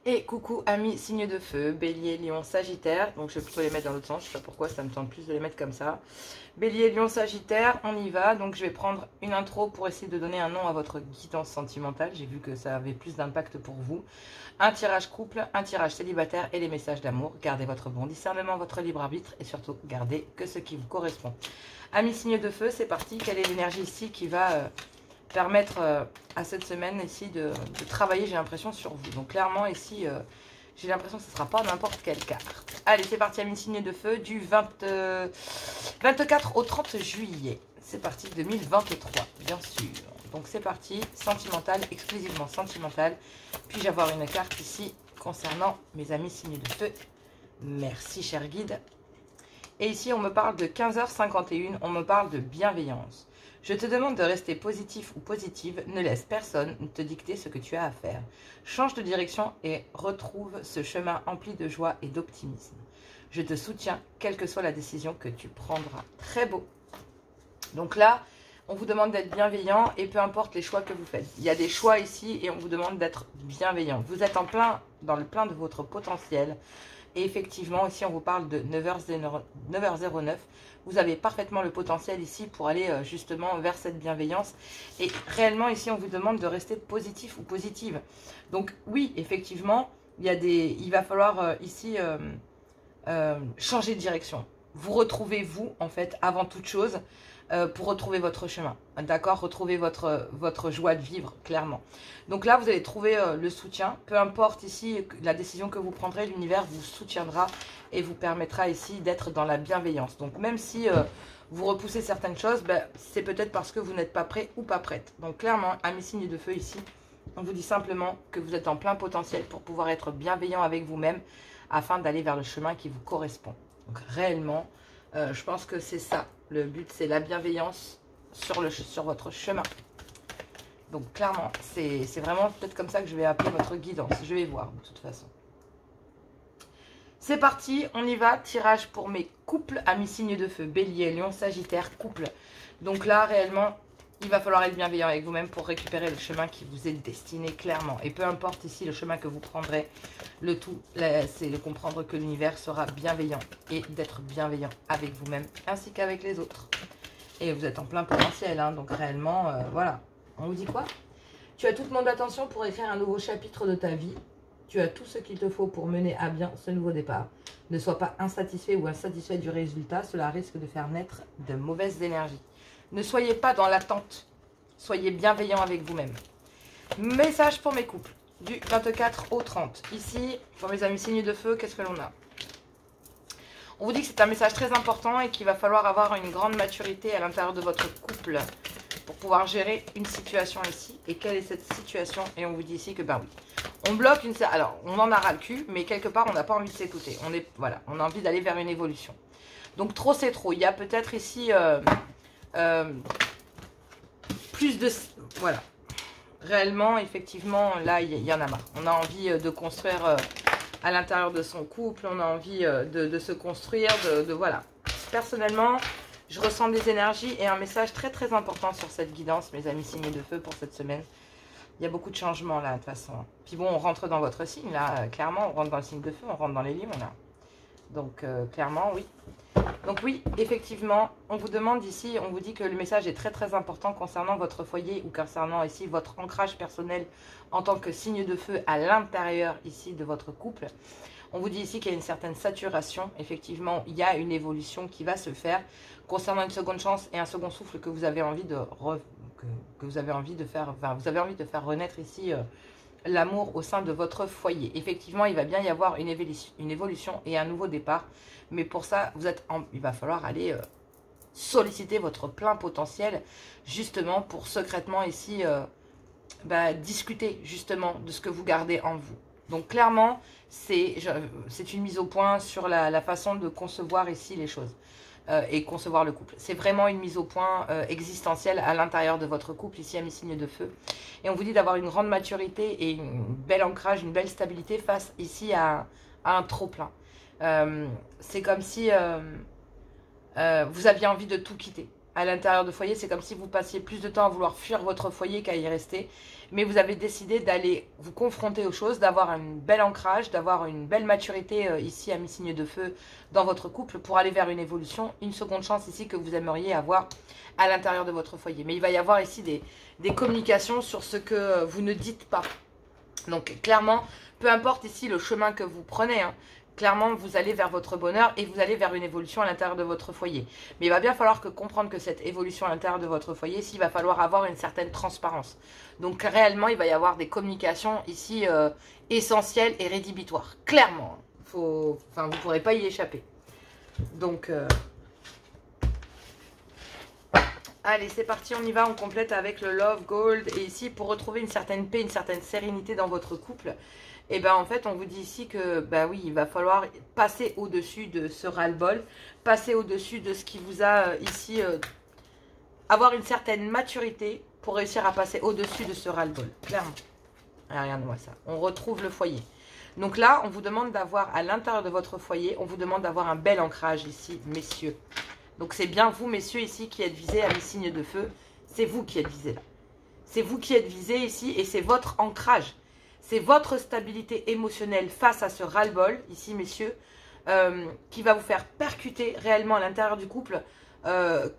Et coucou amis signes de feu, Bélier, Lion, Sagittaire. Donc je vais plutôt les mettre dans l'autre sens, je sais pas pourquoi ça me tente plus de les mettre comme ça. Bélier, Lion, Sagittaire, on y va. Donc je vais prendre une intro pour essayer de donner un nom à votre guidance sentimentale. J'ai vu que ça avait plus d'impact pour vous. Un tirage couple, un tirage célibataire et les messages d'amour. Gardez votre bon discernement, votre libre arbitre et surtout gardez que ce qui vous correspond. Amis signes de feu, c'est parti. Quelle est l'énergie ici qui va permettre à cette semaine ici de travailler, j'ai l'impression, sur vous. Donc clairement ici, j'ai l'impression que ce ne sera pas n'importe quelle carte. Allez, c'est parti, amis signes de feu, du 24 au 30 juillet. C'est parti, 2023, bien sûr. Donc c'est parti, sentimental, exclusivement sentimental. Puis-je avoir une carte ici concernant mes amis signes de feu? Merci, cher guide. Et ici, on me parle de 15h51, on me parle de bienveillance. Je te demande de rester positif ou positive, ne laisse personne te dicter ce que tu as à faire. Change de direction et retrouve ce chemin empli de joie et d'optimisme. Je te soutiens, quelle que soit la décision que tu prendras. Très beau. Donc là, on vous demande d'être bienveillant et peu importe les choix que vous faites. Il y a des choix ici et on vous demande d'être bienveillant. Vous êtes dans le plein de votre potentiel. Et effectivement, ici, on vous parle de 9h09. Vous avez parfaitement le potentiel ici pour aller justement vers cette bienveillance. Et réellement, ici, on vous demande de rester positif ou positive. Donc, oui, effectivement, il va falloir ici changer de direction. Vous retrouvez vous, en fait, avant toute chose, pour retrouver votre chemin. D'accord? Retrouver votre joie de vivre, clairement. Donc là, vous allez trouver le soutien. Peu importe ici la décision que vous prendrez, l'univers vous soutiendra et vous permettra ici d'être dans la bienveillance. Donc même si vous repoussez certaines choses, c'est peut-être parce que vous n'êtes pas prêt ou pas prête. Donc clairement, amis signes de feu ici, on vous dit simplement que vous êtes en plein potentiel pour pouvoir être bienveillant avec vous-même afin d'aller vers le chemin qui vous correspond. Donc réellement, je pense que c'est ça. Le but, c'est la bienveillance sur votre chemin. Donc, clairement, c'est vraiment peut-être comme ça que je vais appeler votre guidance. Je vais voir, de toute façon. C'est parti, on y va. Tirage pour mes couples, amis signes de feu. Bélier, Lion, Sagittaire, couple. Donc là, réellement, il va falloir être bienveillant avec vous-même pour récupérer le chemin qui vous est destiné, clairement. Et peu importe ici le chemin que vous prendrez, le tout, c'est de comprendre que l'univers sera bienveillant et d'être bienveillant avec vous-même ainsi qu'avec les autres. Et vous êtes en plein potentiel, hein, donc réellement, voilà. On vous dit quoi? Tu as toute mon attention pour écrire un nouveau chapitre de ta vie. Tu as tout ce qu'il te faut pour mener à bien ce nouveau départ. Ne sois pas insatisfait ou insatisfait du résultat, cela risque de faire naître de mauvaises énergies. Ne soyez pas dans l'attente, soyez bienveillant avec vous-même. Message pour mes couples, du 24 au 30. Ici, pour mes amis signes de feu, qu'est-ce que l'on a? On vous dit que c'est un message très important et qu'il va falloir avoir une grande maturité à l'intérieur de votre couple pour pouvoir gérer une situation ici. Et quelle est cette situation? Et on vous dit ici que, oui, on bloque une... Alors, on en a ras le cul, mais quelque part, on n'a pas envie de s'écouter. Voilà, on a envie d'aller vers une évolution. Donc, trop, c'est trop. Il y a peut-être ici... plus de... Voilà. Réellement, effectivement, là, il y en a marre. On a envie de construire à l'intérieur de son couple. On a envie de se construire, voilà. Personnellement, je ressens des énergies et un message très, très important sur cette guidance, mes amis signes de feu, pour cette semaine. Il y a beaucoup de changements, là, de toute façon. Puis bon, on rentre dans votre signe, là. Clairement, on rentre dans le signe de feu, on rentre dans les lions, là. Donc, clairement, oui. Donc oui, effectivement, on vous demande ici, on vous dit que le message est très très important concernant votre foyer ou concernant ici votre ancrage personnel en tant que signe de feu à l'intérieur ici de votre couple. On vous dit ici qu'il y a une certaine saturation. Effectivement, il y a une évolution qui va se faire concernant une seconde chance et un second souffle que vous avez envie de vous avez envie de faire renaître ici l'amour au sein de votre foyer. Effectivement, il va bien y avoir une évolution et un nouveau départ. Mais pour ça, il va falloir aller solliciter votre plein potentiel, justement, pour secrètement ici discuter justement de ce que vous gardez en vous. Donc clairement, c'est une mise au point sur la façon de concevoir ici les choses et concevoir le couple. C'est vraiment une mise au point existentielle à l'intérieur de votre couple, ici, amis signes de feu. Et on vous dit d'avoir une grande maturité et un bel ancrage, une belle stabilité face ici à un trop-plein. C'est comme si vous aviez envie de tout quitter. à l'intérieur du foyer. C'est comme si vous passiez plus de temps à vouloir fuir votre foyer qu'à y rester. Mais vous avez décidé d'aller vous confronter aux choses, d'avoir un bel ancrage, d'avoir une belle maturité ici à mi-signe de feu dans votre couple pour aller vers une évolution, une seconde chance ici que vous aimeriez avoir à l'intérieur de votre foyer. Mais il va y avoir ici des communications sur ce que vous ne dites pas. Donc clairement, peu importe ici le chemin que vous prenez, hein, clairement, vous allez vers votre bonheur et vous allez vers une évolution à l'intérieur de votre foyer. Mais il va bien falloir comprendre que cette évolution à l'intérieur de votre foyer, ici, il va falloir avoir une certaine transparence. Donc réellement, il va y avoir des communications ici essentielles et rédhibitoires. Clairement, vous ne pourrez pas y échapper. Donc, allez, c'est parti, on y va, on complète avec le Love Gold. Et ici, pour retrouver une certaine paix, une certaine sérénité dans votre couple, et bien en fait on vous dit ici que ben oui, il va falloir passer au-dessus de ce ras-le-bol, passer au-dessus de ce qui vous a ici, avoir une certaine maturité pour réussir à passer au-dessus de ce ras-le-bol, clairement. Alors, regardez-moi ça, on retrouve le foyer. Donc là, on vous demande d'avoir à l'intérieur de votre foyer, on vous demande d'avoir un bel ancrage ici, messieurs. Donc c'est bien vous, messieurs, ici qui êtes visés à mi-signe de feu, c'est vous qui êtes visés là. C'est vous qui êtes visés ici et c'est votre ancrage. C'est votre stabilité émotionnelle face à ce ras-le-bol, ici, messieurs, qui va vous faire percuter réellement à l'intérieur du couple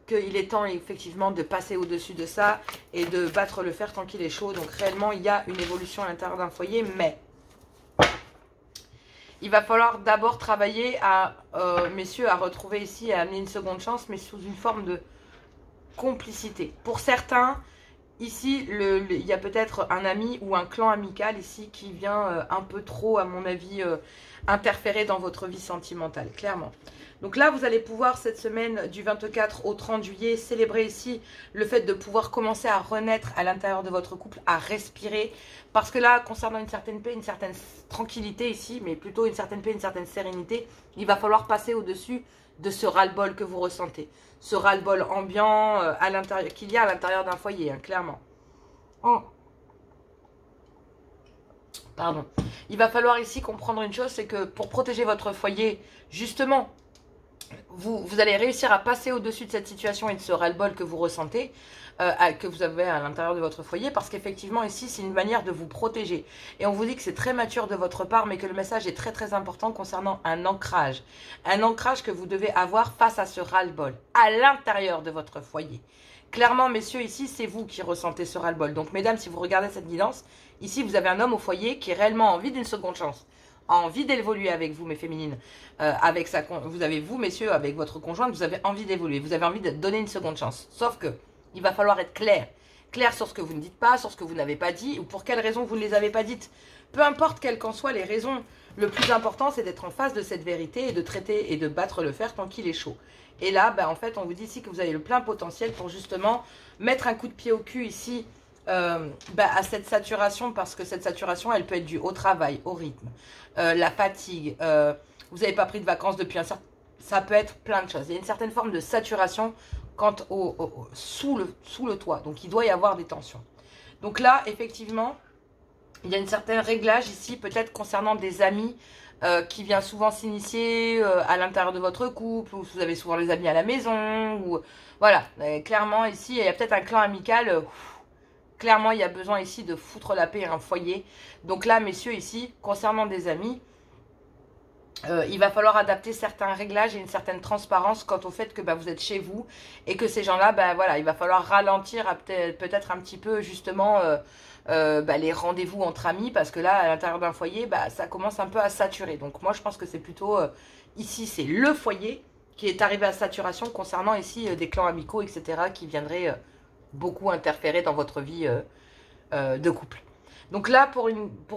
qu'il est temps, effectivement, de passer au-dessus de ça et de battre le fer tant qu'il est chaud. Donc, réellement, il y a une évolution à l'intérieur d'un foyer, mais il va falloir d'abord travailler à, messieurs, à retrouver ici, à amener une seconde chance, mais sous une forme de complicité. Pour certains... Ici, il y a peut-être un ami ou un clan amical ici qui vient un peu trop, à mon avis, interférer dans votre vie sentimentale, clairement. Donc là, vous allez pouvoir, cette semaine du 24 au 30 juillet, célébrer ici le fait de pouvoir commencer à renaître à l'intérieur de votre couple, à respirer. Parce que là, concernant une certaine paix, une certaine tranquillité ici, mais plutôt une certaine paix, une certaine sérénité, il va falloir passer au-dessus de ce ras-le-bol que vous ressentez. Ce ras-le-bol ambiant à l'intérieur, qu'il y a à l'intérieur d'un foyer, hein, clairement. Oh. Pardon. Il va falloir ici comprendre une chose, c'est que pour protéger votre foyer, justement, vous allez réussir à passer au-dessus de cette situation et de ce ras-le-bol que vous ressentez, que vous avez à l'intérieur de votre foyer, parce qu'effectivement ici c'est une manière de vous protéger. Et on vous dit que c'est très mature de votre part, mais que le message est très très important concernant un ancrage. Un ancrage que vous devez avoir face à ce ras-le-bol, à l'intérieur de votre foyer. Clairement, messieurs, ici, c'est vous qui ressentez ce ras-le-bol. Donc, mesdames, si vous regardez cette guidance, ici, vous avez un homme au foyer qui est réellement envie d'une seconde chance, a envie d'évoluer avec vous, mes féminines. Vous avez, vous, messieurs, avec votre conjointe, vous avez envie d'évoluer. Vous avez envie de donner une seconde chance. Sauf que, il va falloir être clair. Clair sur ce que vous ne dites pas, sur ce que vous n'avez pas dit, ou pour quelles raisons vous ne les avez pas dites. Peu importe quelles qu'en soient les raisons, le plus important, c'est d'être en face de cette vérité et de traiter et de battre le fer tant qu'il est chaud. Et là, en fait, on vous dit ici que vous avez le plein potentiel pour justement mettre un coup de pied au cul ici à cette saturation, parce que cette saturation, elle peut être due au travail, au rythme, la fatigue, vous n'avez pas pris de vacances depuis un certain... Ça peut être plein de choses. Il y a une certaine forme de saturation sous le toit. Donc, il doit y avoir des tensions. Donc là, effectivement, il y a une certaine réglage ici, peut-être concernant des amis qui vient souvent s'initier à l'intérieur de votre couple, ou vous avez souvent les amis à la maison, ou voilà, clairement ici, il y a peut-être un clan amical, clairement il y a besoin ici de foutre la paix à un foyer. Donc là, messieurs, ici, concernant des amis, il va falloir adapter certains réglages et une certaine transparence quant au fait que vous êtes chez vous et que ces gens-là, voilà, il va falloir ralentir peut-être un petit peu justement les rendez-vous entre amis, parce que là, à l'intérieur d'un foyer, ça commence un peu à saturer. Donc moi, je pense que c'est plutôt ici, c'est le foyer qui est arrivé à saturation concernant ici des clans amicaux, etc., qui viendraient beaucoup interférer dans votre vie de couple. Donc là, pour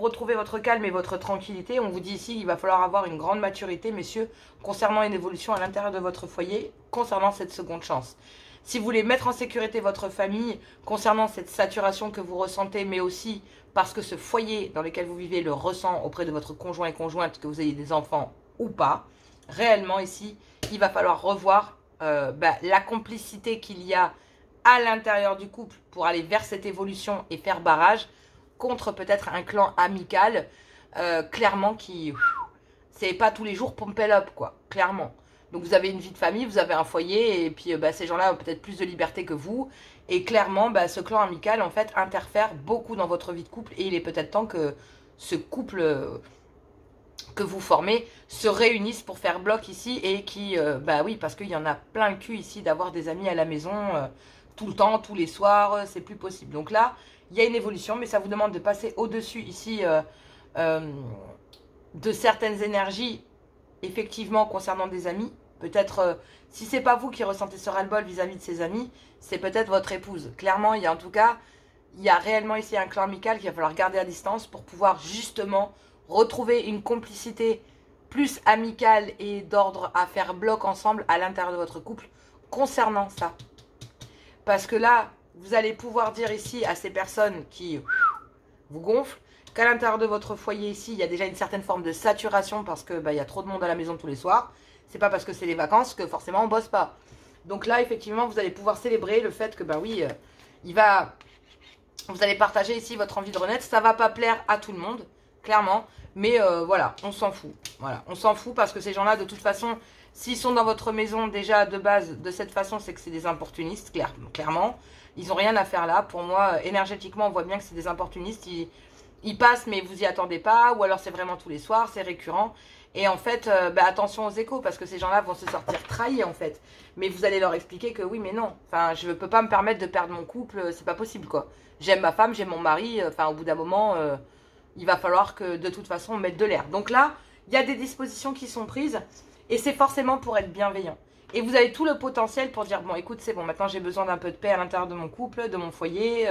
retrouver votre calme et votre tranquillité, on vous dit ici qu'il va falloir avoir une grande maturité, messieurs, concernant une évolution à l'intérieur de votre foyer, concernant cette seconde chance. Si vous voulez mettre en sécurité votre famille, concernant cette saturation que vous ressentez, mais aussi parce que ce foyer dans lequel vous vivez le ressent auprès de votre conjoint et conjointe, que vous ayez des enfants ou pas, réellement ici, il va falloir revoir la complicité qu'il y a à l'intérieur du couple pour aller vers cette évolution et faire barrage contre peut-être un clan amical, clairement qui... C'est pas tous les jours pump up, quoi, clairement. Donc vous avez une vie de famille, vous avez un foyer, et puis ces gens-là ont peut-être plus de liberté que vous. Et clairement, ce clan amical, en fait, interfère beaucoup dans votre vie de couple. Et il est peut-être temps que ce couple que vous formez se réunissent pour faire bloc ici. Et qui, oui, parce qu'il y en a plein le cul ici d'avoir des amis à la maison tout le temps, tous les soirs, c'est plus possible. Donc là, il y a une évolution, mais ça vous demande de passer au-dessus ici de certaines énergies, effectivement, concernant des amis. Peut-être, si c'est pas vous qui ressentez ce ras-le-bol vis-à-vis de ses amis, c'est peut-être votre épouse. Clairement, il y a en tout cas, il y a réellement ici un clan amical qu'il va falloir garder à distance pour pouvoir justement retrouver une complicité plus amicale et d'ordre à faire bloc ensemble à l'intérieur de votre couple concernant ça. Parce que là, vous allez pouvoir dire ici à ces personnes qui vous gonflent qu'à l'intérieur de votre foyer ici, il y a déjà une certaine forme de saturation parce que il y a trop de monde à la maison tous les soirs. C'est pas parce que c'est les vacances que forcément on bosse pas. Donc là, effectivement, vous allez pouvoir célébrer le fait que, vous allez partager ici votre envie de renaître. Ça va pas plaire à tout le monde, clairement. Mais voilà, on s'en fout. Voilà, on s'en fout parce que ces gens-là, de toute façon, s'ils sont dans votre maison déjà de base de cette façon, c'est que c'est des opportunistes, clairement. Ils n'ont rien à faire là. Pour moi, énergétiquement, on voit bien que c'est des opportunistes. Ils passent, mais vous y attendez pas. Ou alors c'est vraiment tous les soirs, c'est récurrent. Et en fait, attention aux échos, parce que ces gens-là vont se sortir trahis, en fait. Mais vous allez leur expliquer que oui, mais non. Enfin, je ne peux pas me permettre de perdre mon couple, c'est pas possible, quoi. J'aime ma femme, j'aime mon mari. Enfin, au bout d'un moment, il va falloir que, de toute façon, on mette de l'air. Donc là, il y a des dispositions qui sont prises. Et c'est forcément pour être bienveillant. Et vous avez tout le potentiel pour dire, bon, écoute, c'est bon, maintenant j'ai besoin d'un peu de paix à l'intérieur de mon couple, de mon foyer.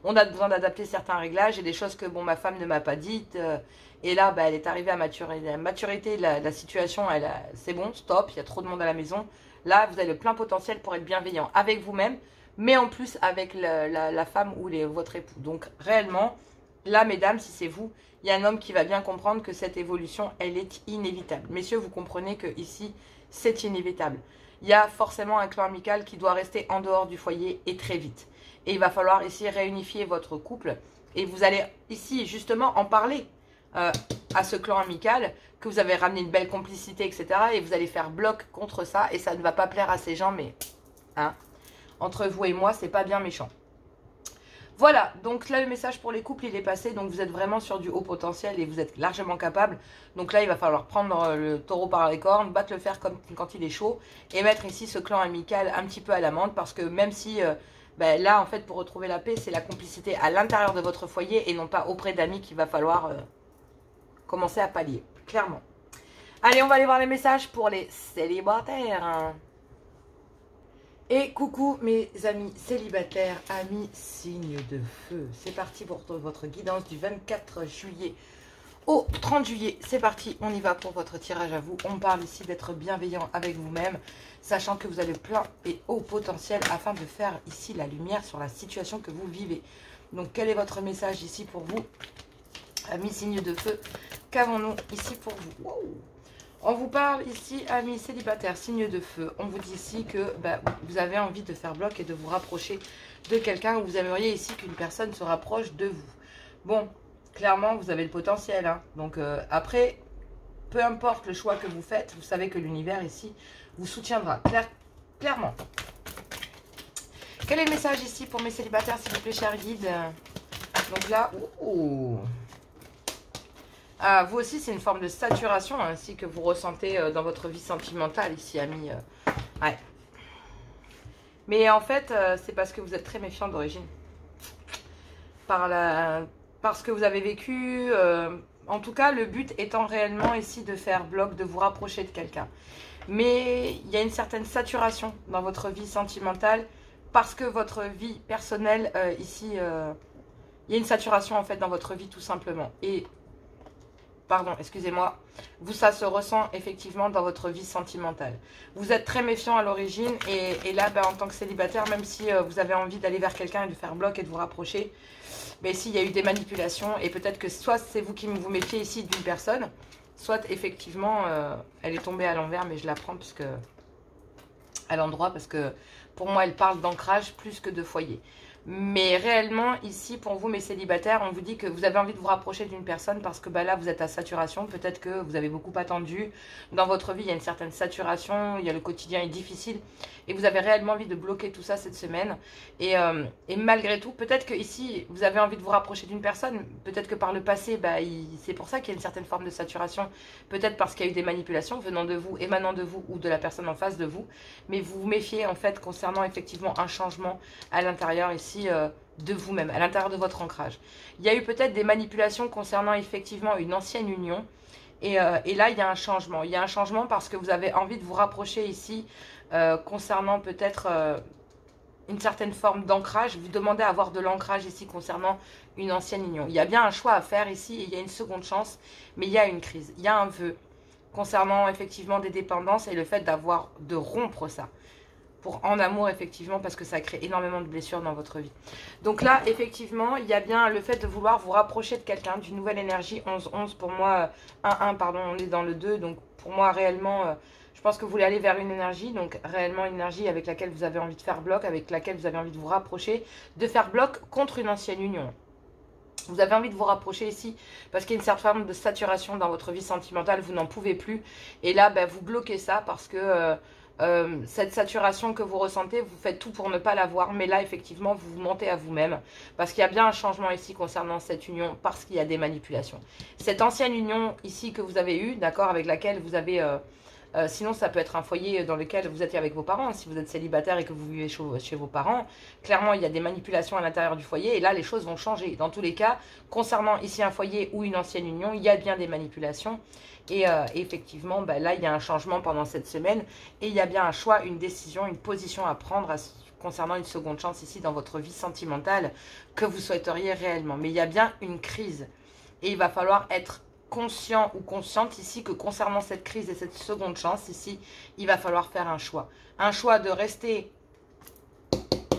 On a besoin d'adapter certains réglages et des choses que, ma femme ne m'a pas dites. Et là, elle est arrivée à la maturité de la situation. C'est bon, stop, il y a trop de monde à la maison. Là, vous avez le plein potentiel pour être bienveillant avec vous-même, mais en plus avec la femme ou votre époux. Donc, réellement, là, mesdames, si c'est vous, il y a un homme qui va bien comprendre que cette évolution, elle est inévitable. Messieurs, vous comprenez que ici, c'est inévitable. Il y a forcément un clan amical qui doit rester en dehors du foyer et très vite. Et il va falloir ici réunifier votre couple. Et vous allez ici, justement, en parler à ce clan amical, que vous avez ramené une belle complicité, etc. Et vous allez faire bloc contre ça. Et ça ne va pas plaire à ces gens, mais entre vous et moi, c'est pas bien méchant. Voilà, donc là le message pour les couples il est passé, donc vous êtes vraiment sur du haut potentiel et vous êtes largement capable. Donc là il va falloir prendre le taureau par les cornes, battre le fer comme quand il est chaud et mettre ici ce clan amical un petit peu à l'amende parce que même si là en fait pour retrouver la paix c'est la complicité à l'intérieur de votre foyer et non pas auprès d'amis qu'il va falloir commencer à pallier, clairement. Allez, on va aller voir les messages pour les célibataires. Et coucou mes amis célibataires, amis signes de feu. C'est parti pour votre guidance du 24 juillet au 30 juillet. C'est parti, on y va pour votre tirage à vous. On parle ici d'être bienveillant avec vous-même, sachant que vous avez plein et haut potentiel afin de faire ici la lumière sur la situation que vous vivez. Donc quel est votre message ici pour vous, amis signes de feu? Qu'avons-nous ici pour vous? Wow. On vous parle ici, amis célibataires, signe de feu. On vous dit ici que vous avez envie de faire bloc et de vous rapprocher de quelqu'un ou vous aimeriez ici qu'une personne se rapproche de vous. Bon, clairement, vous avez le potentiel. Hein. Donc après, peu importe le choix que vous faites, vous savez que l'univers ici vous soutiendra. Clairement. Quel est le message ici pour mes célibataires, s'il vous plaît, cher guide? Donc là, vous aussi, c'est une forme de saturation ainsi que vous ressentez dans votre vie sentimentale ici, amis. Ouais. Mais en fait, c'est parce que vous êtes très méfiant d'origine. Parce que vous avez vécu... en tout cas, le but étant réellement ici de faire bloc, de vous rapprocher de quelqu'un. Mais il y a une certaine saturation dans votre vie sentimentale parce que votre vie personnelle, ici, il y a une saturation en fait dans votre vie tout simplement. Et... Pardon, excusez-moi. Ça se ressent effectivement dans votre vie sentimentale. Vous êtes très méfiant à l'origine et là, en tant que célibataire, même si vous avez envie d'aller vers quelqu'un et de faire bloc et de vous rapprocher, mais ici, il y a eu des manipulations et peut-être que soit c'est vous qui vous méfiez ici d'une personne, soit effectivement, elle est tombée à l'envers, mais je la prends à l'endroit parce que pour moi, elle parle d'ancrage plus que de foyer. Mais réellement, ici, pour vous, mes célibataires, on vous dit que vous avez envie de vous rapprocher d'une personne parce que bah, là, vous êtes à saturation. Peut-être que vous avez beaucoup attendu. Dans votre vie, il y a une certaine saturation. Il y a le quotidien est difficile. Et vous avez réellement envie de bloquer tout ça cette semaine. Et malgré tout, peut-être que ici, vous avez envie de vous rapprocher d'une personne. Peut-être que par le passé, bah, c'est pour ça qu'il y a une certaine forme de saturation. Peut-être parce qu'il y a eu des manipulations venant de vous, émanant de vous ou de la personne en face de vous. Mais vous vous méfiez en fait concernant effectivement un changement à l'intérieur ici de vous-même, à l'intérieur de votre ancrage. Il y a eu peut-être des manipulations concernant effectivement une ancienne union. Et là, il y a un changement. Il y a un changement parce que vous avez envie de vous rapprocher ici concernant peut-être une certaine forme d'ancrage. Vous demandez à avoir de l'ancrage ici concernant une ancienne union. Il y a bien un choix à faire ici et il y a une seconde chance, mais il y a une crise. Il y a un vœu concernant effectivement des dépendances et le fait de rompre ça. En amour, effectivement, parce que ça crée énormément de blessures dans votre vie. Donc là, effectivement, il y a bien le fait de vouloir vous rapprocher de quelqu'un, d'une nouvelle énergie. 11-11, pour moi, 1-1, pardon, on est dans le 2. Donc pour moi, réellement, je pense que vous voulez aller vers une énergie. Donc réellement, une énergie avec laquelle vous avez envie de faire bloc, avec laquelle vous avez envie de vous rapprocher, de faire bloc contre une ancienne union. Vous avez envie de vous rapprocher ici parce qu'il y a une certaine forme de saturation dans votre vie sentimentale. Vous n'en pouvez plus. Et là, ben, vous bloquez ça parce que... cette saturation que vous ressentez, vous faites tout pour ne pas l'avoir, mais là effectivement vous vous mentez à vous-même parce qu'il y a bien un changement ici concernant cette union, parce qu'il y a des manipulations. Cette ancienne union ici que vous avez eue, d'accord, avec laquelle vous avez sinon ça peut être un foyer dans lequel vous êtes avec vos parents. Si vous êtes célibataire et que vous vivez chez vos parents, clairement il y a des manipulations à l'intérieur du foyer et là les choses vont changer. Dans tous les cas, concernant ici un foyer ou une ancienne union, il y a bien des manipulations. Et effectivement, bah, là, il y a un changement pendant cette semaine. Et il y a bien un choix, une décision, une position à prendre concernant une seconde chance ici dans votre vie sentimentale que vous souhaiteriez réellement. Mais il y a bien une crise. Et il va falloir être conscient ou consciente ici que concernant cette crise et cette seconde chance ici, il va falloir faire un choix. Un choix de rester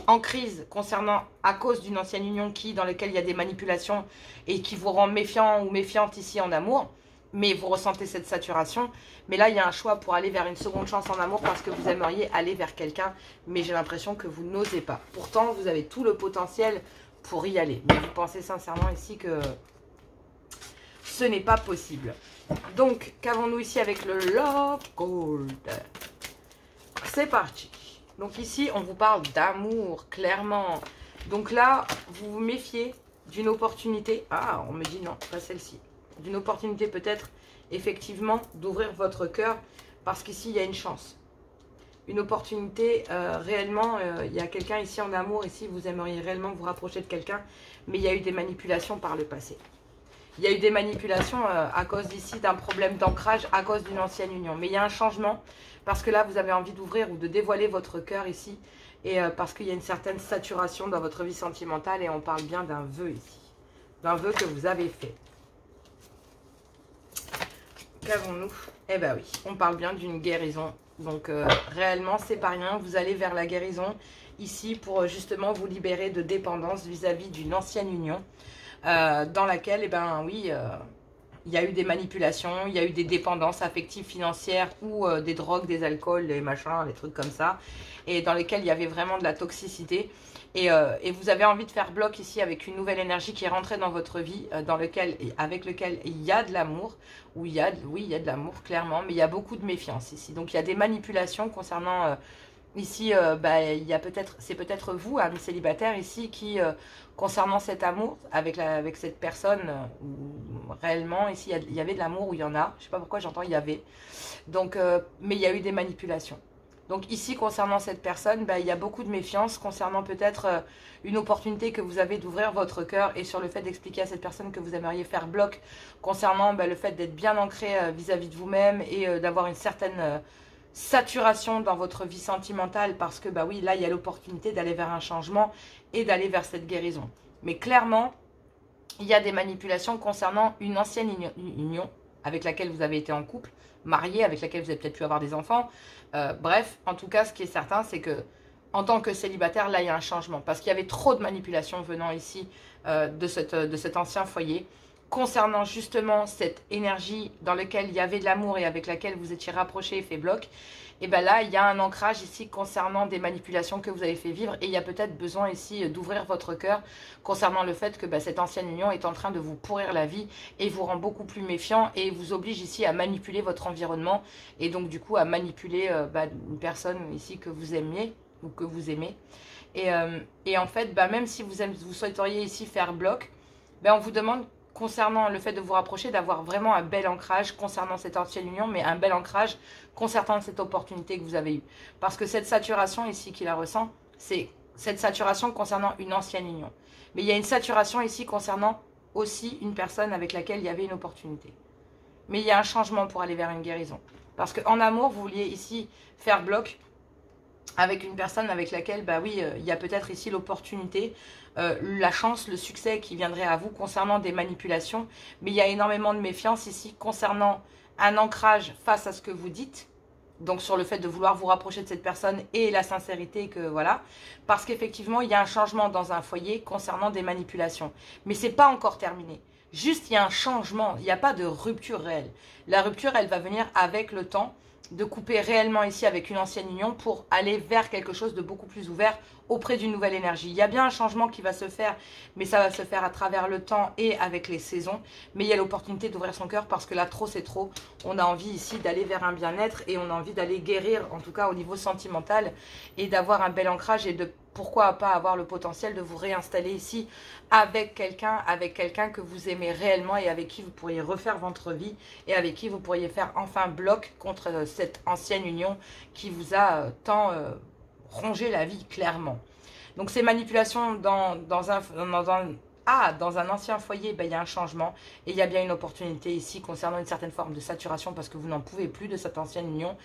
en crise concernant à cause d'une ancienne union dans laquelle il y a des manipulations et qui vous rend méfiant ou méfiante ici en amour. Mais vous ressentez cette saturation. Mais là, il y a un choix pour aller vers une seconde chance en amour parce que vous aimeriez aller vers quelqu'un. Mais j'ai l'impression que vous n'osez pas. Pourtant, vous avez tout le potentiel pour y aller. Mais vous pensez sincèrement ici que ce n'est pas possible. Donc, qu'avons-nous ici avec le Love Gold? C'est parti. Donc ici, on vous parle d'amour, clairement. Donc là, vous vous méfiez d'une opportunité. Ah, on me dit non, pas celle-ci. D'une opportunité peut-être effectivement d'ouvrir votre cœur parce qu'ici il y a une chance, une opportunité réellement, il y a quelqu'un ici en amour, ici vous aimeriez réellement vous rapprocher de quelqu'un, mais il y a eu des manipulations par le passé. Il y a eu des manipulations à cause d'ici d'un problème d'ancrage, à cause d'une ancienne union, mais il y a un changement parce que là vous avez envie d'ouvrir ou de dévoiler votre cœur ici et parce qu'il y a une certaine saturation dans votre vie sentimentale et on parle bien d'un vœu ici, d'un vœu que vous avez fait. Qu'avons-nous? Eh bien oui, on parle bien d'une guérison. Donc réellement, c'est pas rien. Vous allez vers la guérison ici pour justement vous libérer de dépendance vis-à-vis d'une ancienne union dans laquelle, eh ben oui, il y a eu des manipulations, il y a eu des dépendances affectives, financières ou des drogues, des alcools, des machins, des trucs comme ça. Et dans lesquels il y avait vraiment de la toxicité. Et vous avez envie de faire bloc ici avec une nouvelle énergie qui est rentrée dans votre vie, avec lequel il y a de l'amour, oui, il y a de l'amour, clairement, mais il y a beaucoup de méfiance ici. Donc, il y a des manipulations concernant, ici, c'est peut-être vous, amis célibataires, ici, qui, concernant cet amour, avec cette personne, réellement, ici, il y avait de l'amour, ou il y en a, je ne sais pas pourquoi j'entends il y avait. Donc, mais il y a eu des manipulations. Donc ici, concernant cette personne, il y a beaucoup de méfiance concernant peut-être une opportunité que vous avez d'ouvrir votre cœur et sur le fait d'expliquer à cette personne que vous aimeriez faire bloc concernant le fait d'être bien ancré vis-à-vis de vous-même et d'avoir une certaine saturation dans votre vie sentimentale parce que oui, là, il y a l'opportunité d'aller vers un changement et d'aller vers cette guérison. Mais clairement, il y a des manipulations concernant une ancienne union avec laquelle vous avez été en couple, marié, avec laquelle vous avez peut-être pu avoir des enfants. Bref, en tout cas, ce qui est certain, c'est que en tant que célibataire, là, il y a un changement. Parce qu'il y avait trop de manipulations venant ici de cet ancien foyer concernant justement cette énergie dans laquelle il y avait de l'amour et avec laquelle vous étiez rapproché et fait bloc, et bien là, il y a un ancrage ici concernant des manipulations que vous avez fait vivre et il y a peut-être besoin ici d'ouvrir votre cœur concernant le fait que cette ancienne union est en train de vous pourrir la vie et vous rend beaucoup plus méfiant et vous oblige ici à manipuler votre environnement et donc du coup à manipuler une personne ici que vous aimiez ou que vous aimez. Et en fait, même si vous souhaiteriez ici faire bloc, on vous demande concernant le fait de vous rapprocher, d'avoir vraiment un bel ancrage concernant cette ancienne union, mais un bel ancrage concernant cette opportunité que vous avez eue. Parce que cette saturation ici qu'il la ressent, c'est cette saturation concernant une ancienne union. Mais il y a une saturation ici concernant aussi une personne avec laquelle il y avait une opportunité. Mais il y a un changement pour aller vers une guérison. Parce qu'en amour, vous vouliez ici faire bloc avec une personne avec laquelle, il y a peut-être ici l'opportunité, la chance, le succès qui viendrait à vous concernant des manipulations. Mais il y a énormément de méfiance ici concernant un ancrage face à ce que vous dites. Donc sur le fait de vouloir vous rapprocher de cette personne et la sincérité que voilà. Parce qu'effectivement, il y a un changement dans un foyer concernant des manipulations. Mais ce n'est pas encore terminé. Juste, il y a un changement. Il n'y a pas de rupture réelle. La rupture, elle va venir avec le temps, de couper réellement ici avec une ancienne union pour aller vers quelque chose de beaucoup plus ouvert auprès d'une nouvelle énergie. Il y a bien un changement qui va se faire, mais ça va se faire à travers le temps et avec les saisons. Mais il y a l'opportunité d'ouvrir son cœur parce que là, trop c'est trop. On a envie ici d'aller vers un bien-être et on a envie d'aller guérir, en tout cas au niveau sentimental, et d'avoir un bel ancrage et de pourquoi pas avoir le potentiel de vous réinstaller ici avec quelqu'un que vous aimez réellement et avec qui vous pourriez refaire votre vie et avec qui vous pourriez faire enfin bloc contre cette ancienne union qui vous a tant rongé la vie clairement. Donc ces manipulations dans un ancien foyer, il y a un changement et il y a bien une opportunité ici concernant une certaine forme de saturation parce que vous n'en pouvez plus de cette ancienne union.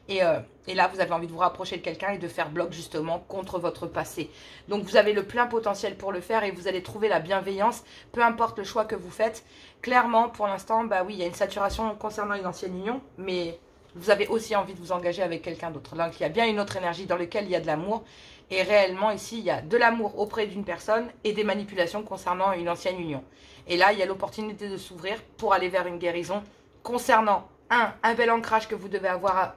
Et là, vous avez envie de vous rapprocher de quelqu'un et de faire bloc justement contre votre passé. Donc, vous avez le plein potentiel pour le faire et vous allez trouver la bienveillance, peu importe le choix que vous faites. Clairement, pour l'instant, il y a une saturation concernant une ancienne union, mais vous avez aussi envie de vous engager avec quelqu'un d'autre. Donc, il y a bien une autre énergie dans laquelle il y a de l'amour. Et réellement, ici, il y a de l'amour auprès d'une personne et des manipulations concernant une ancienne union. Et là, il y a l'opportunité de s'ouvrir pour aller vers une guérison concernant, un bel ancrage que vous devez avoir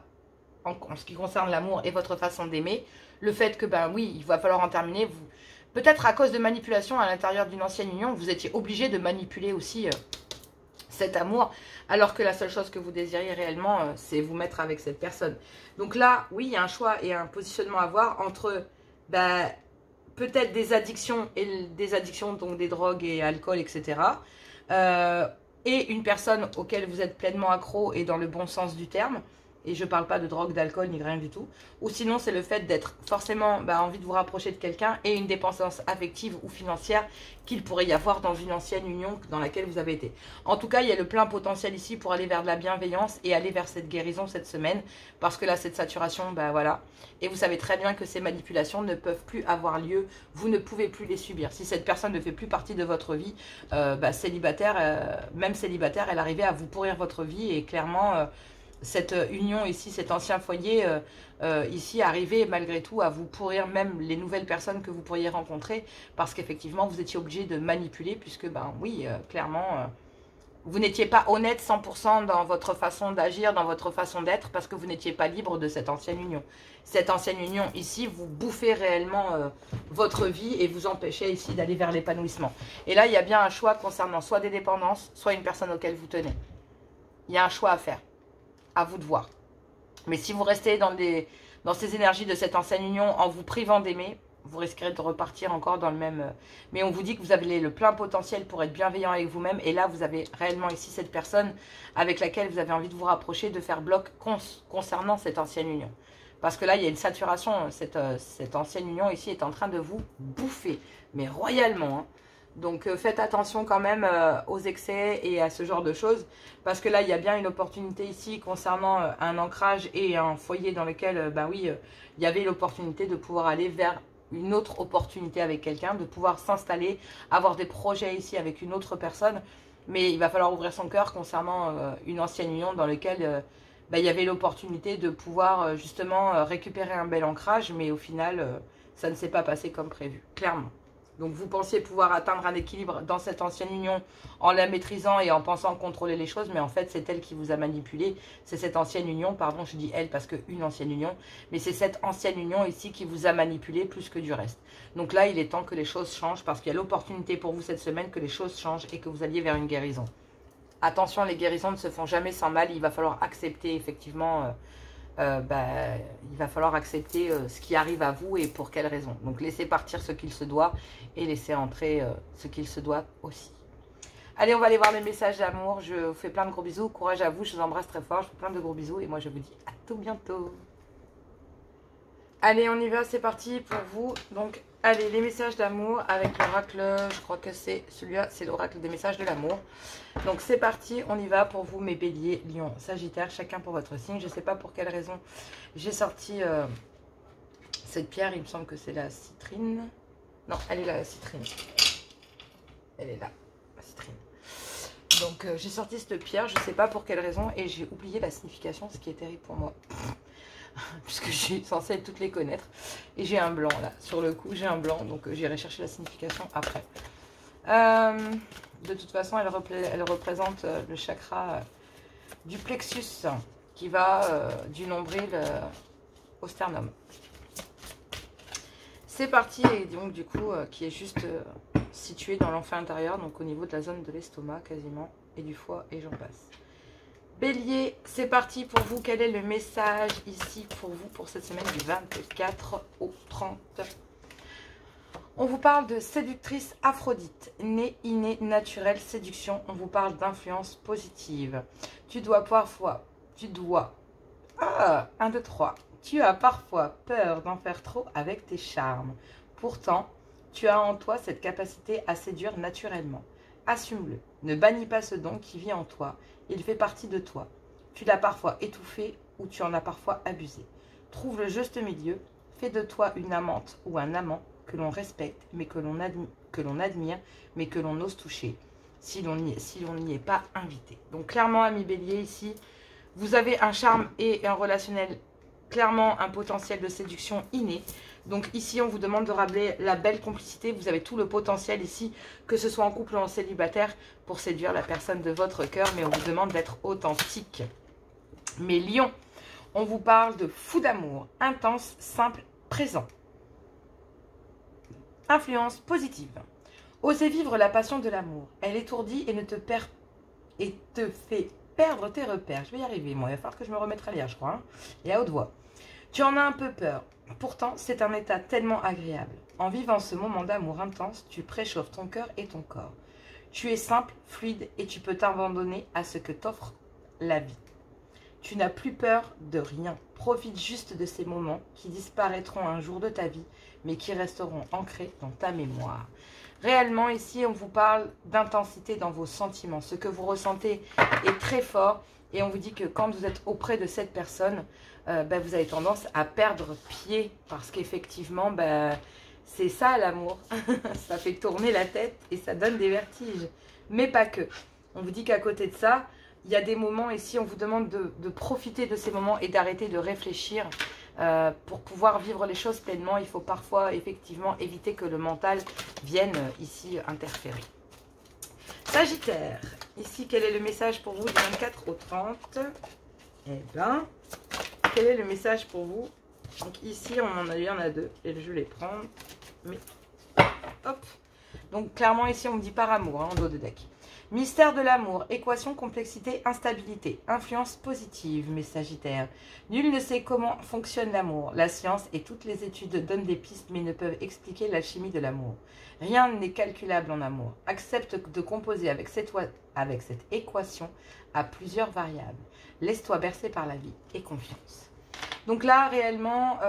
en ce qui concerne l'amour et votre façon d'aimer. Le fait que, il va falloir en terminer. Peut-être à cause de manipulations à l'intérieur d'une ancienne union, vous étiez obligé de manipuler aussi cet amour, alors que la seule chose que vous désiriez réellement, c'est vous mettre avec cette personne. Donc là, oui, il y a un choix et un positionnement à avoir entre peut-être des addictions, donc des drogues et alcool, etc. Et une personne auquel vous êtes pleinement accro et dans le bon sens du terme. Et je ne parle pas de drogue, d'alcool, ni rien du tout. Ou sinon, c'est le fait d'être forcément envie de vous rapprocher de quelqu'un et une dépendance affective ou financière qu'il pourrait y avoir dans une ancienne union dans laquelle vous avez été. En tout cas, il y a le plein potentiel ici pour aller vers de la bienveillance et aller vers cette guérison cette semaine. Parce que là, cette saturation, voilà. Et vous savez très bien que ces manipulations ne peuvent plus avoir lieu. Vous ne pouvez plus les subir. Si cette personne ne fait plus partie de votre vie, célibataire, même célibataire, elle arrivait à vous pourrir votre vie et clairement... cette union ici, cet ancien foyer ici arrivait malgré tout à vous pourrir même les nouvelles personnes que vous pourriez rencontrer parce qu'effectivement vous étiez obligé de manipuler puisque clairement vous n'étiez pas honnête 100% dans votre façon d'agir, dans votre façon d'être parce que vous n'étiez pas libre de cette ancienne union. Cette ancienne union ici vous bouffait réellement votre vie et vous empêchait ici d'aller vers l'épanouissement. Et là il y a bien un choix concernant soit des dépendances, soit une personne auquel vous tenez. Il y a un choix à faire. À vous de voir. Mais si vous restez dans ces énergies de cette ancienne union en vous privant d'aimer, vous risquerez de repartir encore dans le même... Mais on vous dit que vous avez le plein potentiel pour être bienveillant avec vous-même. Et là, vous avez réellement ici cette personne avec laquelle vous avez envie de vous rapprocher, de faire bloc concernant cette ancienne union. Parce que là, il y a une saturation. Cette ancienne union ici est en train de vous bouffer. Mais royalement, hein. Donc faites attention quand même aux excès et à ce genre de choses. Parce que là, il y a bien une opportunité ici concernant un ancrage et un foyer dans lequel, il y avait l'opportunité de pouvoir aller vers une autre opportunité avec quelqu'un, de pouvoir s'installer, avoir des projets ici avec une autre personne. Mais il va falloir ouvrir son cœur concernant une ancienne union dans laquelle il y avait l'opportunité de pouvoir justement récupérer un bel ancrage. Mais au final, ça ne s'est pas passé comme prévu, clairement. Donc vous pensiez pouvoir atteindre un équilibre dans cette ancienne union en la maîtrisant et en pensant contrôler les choses, mais en fait c'est elle qui vous a manipulé. C'est cette ancienne union, pardon je dis elle parce qu'une ancienne union, mais c'est cette ancienne union ici qui vous a manipulé plus que du reste. Donc là il est temps que les choses changent parce qu'il y a l'opportunité pour vous cette semaine que les choses changent et que vous alliez vers une guérison. Attention, les guérisons ne se font jamais sans mal, il va falloir accepter effectivement... il va falloir accepter ce qui arrive à vous et pour quelle raison. Donc laissez partir ce qu'il se doit et laissez entrer ce qu'il se doit aussi. Allez, on va aller voir les messages d'amour. Je vous fais plein de gros bisous. Courage à vous, je vous embrasse très fort. Je vous fais plein de gros bisous et moi je vous dis à tout bientôt. Allez, on y va, c'est parti pour vous. Donc, allez, les messages d'amour avec l'oracle, je crois que c'est celui-là, c'est l'oracle des messages de l'amour. Donc, c'est parti, on y va pour vous, mes béliers, lions, sagittaires, chacun pour votre signe. Je ne sais pas pour quelle raison j'ai sorti cette pierre, il me semble que c'est la citrine. Non, elle est là, la citrine. Elle est là, la citrine. Donc, j'ai sorti cette pierre, je ne sais pas pour quelle raison, et j'ai oublié la signification, ce qui est terrible pour moi. Puisque je suis censée toutes les connaître. Et j'ai un blanc là. Sur le coup, j'ai un blanc. Donc j'irai chercher la signification après. De toute façon, elle représente le chakra du plexus qui va du nombril au sternum. C'est parti. Et donc du coup, qui est juste situé dans l'enfer intérieur. Donc au niveau de la zone de l'estomac quasiment. Et du foie et j'en passe. Bélier, c'est parti pour vous. Quel est le message ici pour vous pour cette semaine du 24 au 30? On vous parle de séductrice Aphrodite, née, innée, naturelle, séduction. On vous parle d'influence positive. Tu as parfois peur d'en faire trop avec tes charmes. Pourtant, tu as en toi cette capacité à séduire naturellement. Assume-le. Ne bannis pas ce don qui vit en toi. Il fait partie de toi. Tu l'as parfois étouffé ou tu en as parfois abusé. Trouve le juste milieu. Fais de toi une amante ou un amant que l'on respecte, mais que l'on admire, mais que l'on ose toucher, si l'on n'y est pas invité. Donc clairement, ami Bélier, ici, vous avez un charme et un relationnel, clairement un potentiel de séduction inné. Donc ici, on vous demande de rappeler la belle complicité. Vous avez tout le potentiel ici, que ce soit en couple ou en célibataire, pour séduire la personne de votre cœur. Mais on vous demande d'être authentique. Mais Lion, on vous parle de fou d'amour, intense, simple, présent. Influence positive. Osez vivre la passion de l'amour. Elle étourdit et te fait perdre tes repères. Je vais y arriver, moi. Il va falloir que je me remette à lire, je crois. Hein. Et à haute voix. Tu en as un peu peur. Pourtant, c'est un état tellement agréable. En vivant ce moment d'amour intense, tu préchauffes ton cœur et ton corps. Tu es simple, fluide et tu peux t'abandonner à ce que t'offre la vie. Tu n'as plus peur de rien. Profite juste de ces moments qui disparaîtront un jour de ta vie, mais qui resteront ancrés dans ta mémoire. Réellement, ici, on vous parle d'intensité dans vos sentiments. Ce que vous ressentez est très fort et on vous dit que quand vous êtes auprès de cette personne, vous avez tendance à perdre pied parce qu'effectivement, c'est ça l'amour. Ça fait tourner la tête et ça donne des vertiges. Mais pas que. On vous dit qu'à côté de ça, il y a des moments ici, on vous demande de profiter de ces moments et d'arrêter de réfléchir. Pour pouvoir vivre les choses pleinement, il faut parfois effectivement éviter que le mental vienne ici interférer. Sagittaire, ici quel est le message pour vous du 24 au 30? Eh bien, quel est le message pour vous? Donc ici, il y en a deux, et je vais les prendre. Mais, hop. Donc clairement ici, on me dit par amour, hein, en dos de deck. Mystère de l'amour, équation, complexité, instabilité, influence positive, mes Sagittaires. Nul ne sait comment fonctionne l'amour. La science et toutes les études donnent des pistes mais ne peuvent expliquer l'alchimie de l'amour. Rien n'est calculable en amour. Accepte de composer avec cette équation à plusieurs variables. Laisse-toi bercer par la vie et confiance. Donc là, réellement,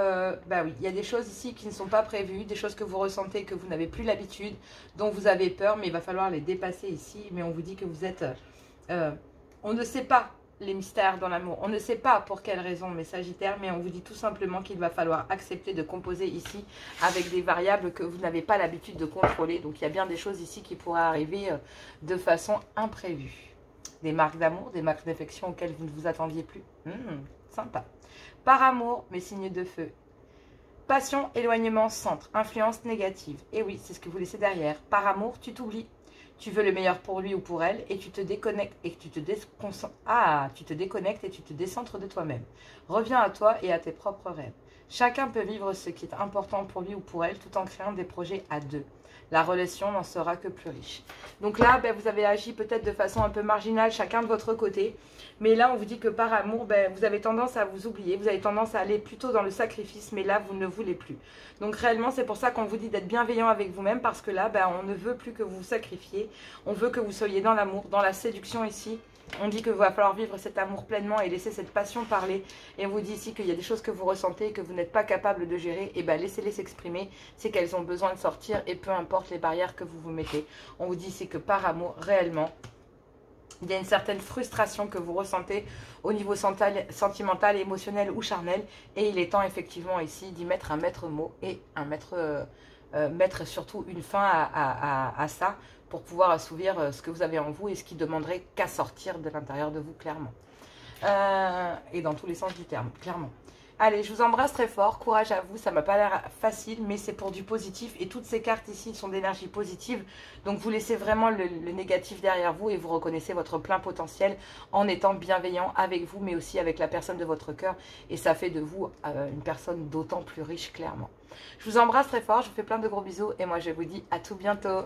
oui, il y a des choses ici qui ne sont pas prévues, des choses que vous ressentez, que vous n'avez plus l'habitude, dont vous avez peur, mais il va falloir les dépasser ici. Mais on vous dit que vous êtes... on ne sait pas les mystères dans l'amour, on ne sait pas pour quelles raisons, mes Sagittaires, mais on vous dit tout simplement qu'il va falloir accepter de composer ici avec des variables que vous n'avez pas l'habitude de contrôler. Donc il y a bien des choses ici qui pourraient arriver de façon imprévue. Des marques d'amour, des marques d'affection auxquelles vous ne vous attendiez plus. Sympa. Par amour, mes signes de feu. Passion, éloignement, centre, influence négative. Et oui, c'est ce que vous laissez derrière. Par amour, tu t'oublies. Tu veux le meilleur pour lui ou pour elle et tu te déconnectes et tu te déconnectes et tu te décentres de toi-même. Reviens à toi et à tes propres rêves. Chacun peut vivre ce qui est important pour lui ou pour elle tout en créant des projets à deux. La relation n'en sera que plus riche. Donc là, vous avez agi peut-être de façon un peu marginale, chacun de votre côté. Mais là, on vous dit que par amour, vous avez tendance à vous oublier. Vous avez tendance à aller plutôt dans le sacrifice. Mais là, vous ne voulez plus. Donc réellement, c'est pour ça qu'on vous dit d'être bienveillant avec vous-même. Parce que là, on ne veut plus que vous vous sacrifiez. On veut que vous soyez dans l'amour, dans la séduction ici. On dit qu'il va falloir vivre cet amour pleinement et laisser cette passion parler. Et on vous dit ici qu'il y a des choses que vous ressentez et que vous n'êtes pas capable de gérer. Et laissez-les s'exprimer. C'est qu'elles ont besoin de sortir et peu importe les barrières que vous vous mettez. On vous dit ici que par amour, réellement, il y a une certaine frustration que vous ressentez au niveau sentimental, émotionnel ou charnel. Et il est temps effectivement ici d'y mettre un maître mot et mettre surtout une fin à ça, pour pouvoir assouvir ce que vous avez en vous et ce qui demanderait qu'à sortir de l'intérieur de vous, clairement. Et dans tous les sens du terme, clairement. Allez, je vous embrasse très fort, courage à vous, ça m'a pas l'air facile, mais c'est pour du positif. Et toutes ces cartes ici sont d'énergie positive, donc vous laissez vraiment le négatif derrière vous et vous reconnaissez votre plein potentiel en étant bienveillant avec vous, mais aussi avec la personne de votre cœur. Et ça fait de vous une personne d'autant plus riche, clairement. Je vous embrasse très fort, je vous fais plein de gros bisous et moi je vous dis à tout bientôt.